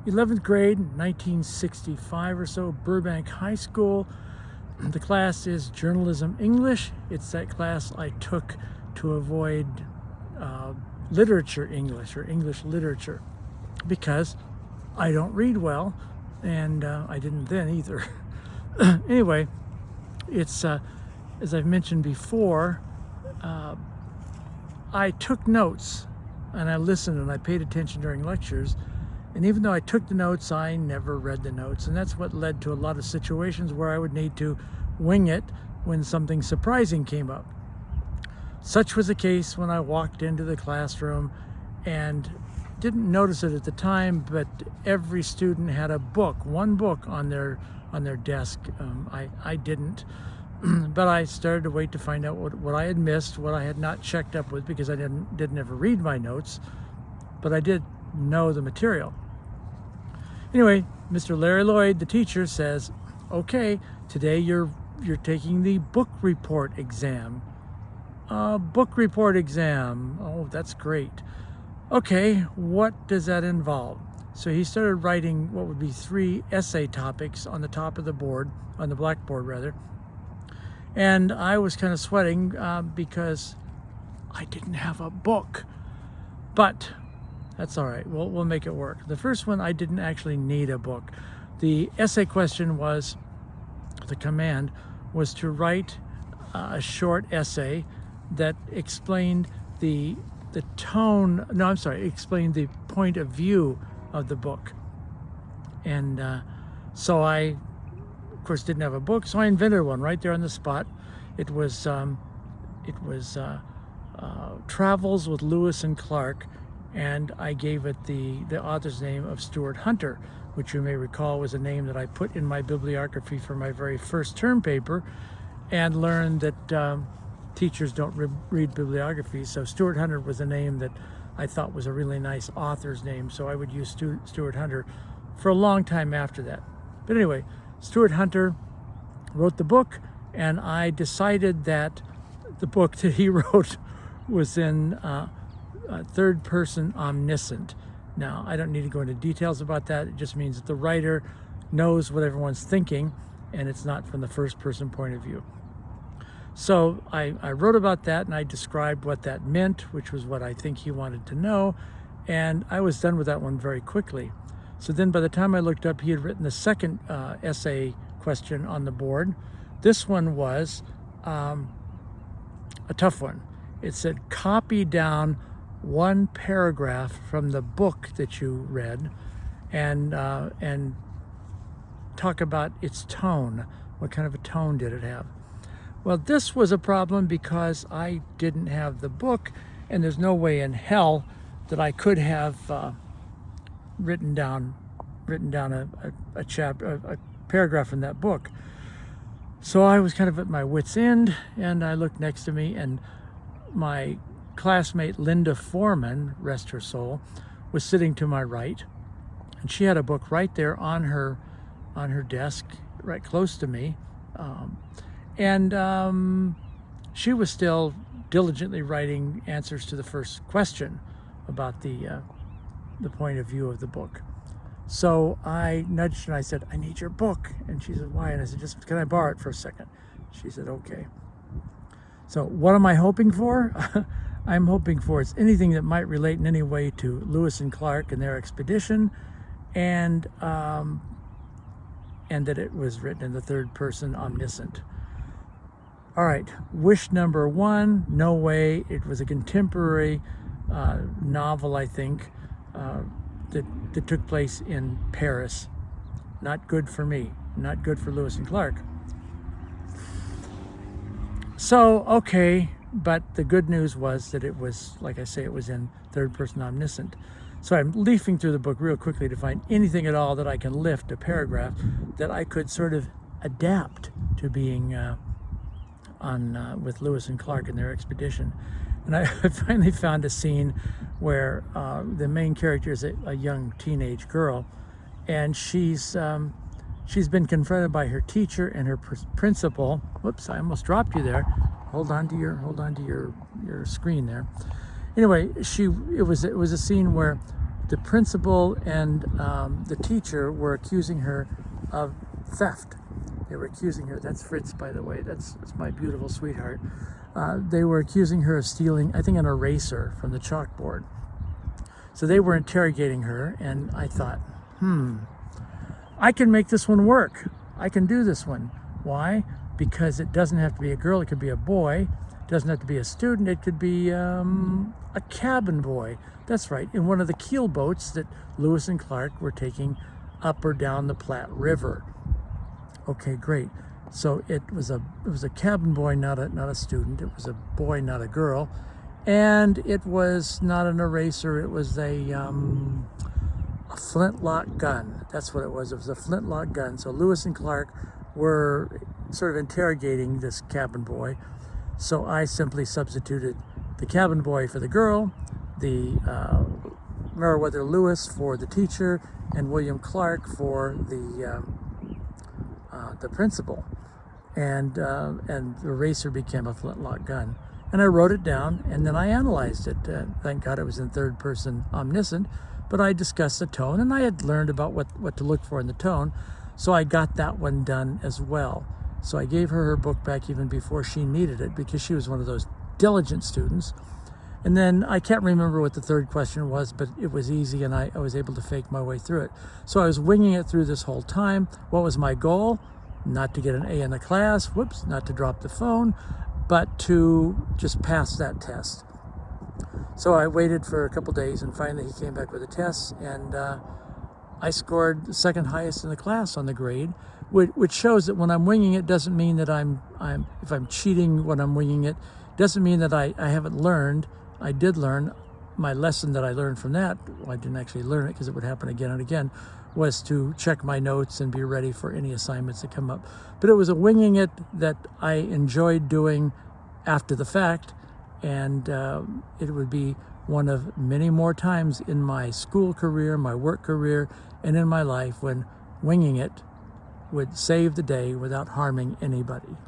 11th grade, 1965 or so, Burbank High School. The class is Journalism English. It's that class I took to avoid literature English or English literature because I don't read well, and I didn't then either. Anyway, it's as I've mentioned before, I took notes and I listened and I paid attention during lectures. And even though I took the notes, I never read the notes. And that's what led to a lot of situations where I would need to wing it when something surprising came up. Such was the case when I walked into the classroom and didn't notice it at the time, but every student had a book, one book on their desk. I didn't, but I started to wait to find out what I had missed, what I had not checked up with, because I didn't ever read my notes, but I did know the material. Anyway, Mr. Larry Lloyd, the teacher, says, okay, today you're taking the book report exam. Book report exam. Oh, that's great. Okay, what does that involve? So he started writing what would be 3 essay topics on the top of the board, on the blackboard rather. And I was kind of sweating because I didn't have a book. But that's all right, we'll make it work. The first one, I didn't actually need a book. The essay question was, the command was to write a short essay that explained explained the point of view of the book. And so I, of course, didn't have a book, so I invented one right there on the spot. It was Travels with Lewis and Clark, and I gave it the author's name of Stuart Hunter, which you may recall was a name that I put in my bibliography for my very first term paper, and learned that teachers don't read bibliographies. So Stuart Hunter was a name that I thought was a really nice author's name, so I would use Stuart Hunter for a long time after that. But anyway, Stuart Hunter wrote the book, and I decided that the book that he wrote was in third person omniscient. Now, I don't need to go into details about that. It just means that the writer knows what everyone's thinking, and it's not from the first person point of view. So I wrote about that, and I described what that meant, which was what I think he wanted to know, and I was done with that one very quickly. So then by the time I looked up, he had written the second essay question on the board. This one was a tough one. It said, copy down one paragraph from the book that you read and talk about its tone. What kind of a tone did it have? Well, this was a problem because I didn't have the book, and there's no way in hell that I could have written down a paragraph from that book. So I was kind of at my wit's end, and I looked next to me, and my classmate Linda Foreman, rest her soul, was sitting to my right, and she had a book right there on her desk, right close to me. And she was still diligently writing answers to the first question about the point of view of the book. So I nudged her and I said, I need your book. And she said, why? And I said, just can I borrow it for a second? She said, okay. So what am I hoping for? I'm hoping for it's anything that might relate in any way to Lewis and Clark and their expedition, and that it was written in the third person omniscient. All right, wish number 1, no way. It was a contemporary novel, I think, that took place in Paris. Not good for me, not good for Lewis and Clark. So, okay, but the good news was that it was, like I say, it was in third person omniscient. So I'm leafing through the book real quickly to find anything at all that I can lift, a paragraph that I could sort of adapt to being with Lewis and Clark and their expedition. And I finally found a scene where the main character is a young teenage girl, and she's been confronted by her teacher and her principal. Whoops, I almost dropped you there. Hold on to your screen there. Anyway, it was a scene where the principal and the teacher were accusing her of theft. They were accusing her, that's Fritz, by the way, that's my beautiful sweetheart. They were accusing her of stealing, I think, an eraser from the chalkboard. So they were interrogating her, and I thought, I can make this one work. I can do this one. Why? Because it doesn't have to be a girl, it could be a boy. It doesn't have to be a student, it could be a cabin boy. That's right, in one of the keel boats that Lewis and Clark were taking up or down the Platte River. Okay, great. So it was a cabin boy, not a student. It was a boy, not a girl, and it was not an eraser. It was a flintlock gun. That's what it was. It was a flintlock gun. So Lewis and Clark were sort of interrogating this cabin boy. So I simply substituted the cabin boy for the girl, the Meriwether Lewis for the teacher, and William Clark for the principal, and the eraser became a flintlock gun. And I wrote it down, and then I analyzed it. Thank God it was in third person omniscient, but I discussed the tone, and I had learned about what to look for in the tone, so I got that one done as well. So I gave her book back even before she needed it, because she was one of those diligent students. And then I can't remember what the third question was, but it was easy, and I was able to fake my way through it. So I was winging it through this whole time. What was my goal? Not to get an A in the class, whoops, not to drop the phone, but to just pass that test. So I waited for a couple days, and finally he came back with a test, and I scored the second highest in the class on the grade, which shows that when I'm winging it doesn't mean that if I'm cheating when I'm winging it, doesn't mean that I haven't learned. I did learn. My lesson that I learned from that, well, I didn't actually learn it because it would happen again and again, was to check my notes and be ready for any assignments that come up. But it was a winging it that I enjoyed doing after the fact, and it would be one of many more times in my school career, my work career, and in my life when winging it would save the day without harming anybody.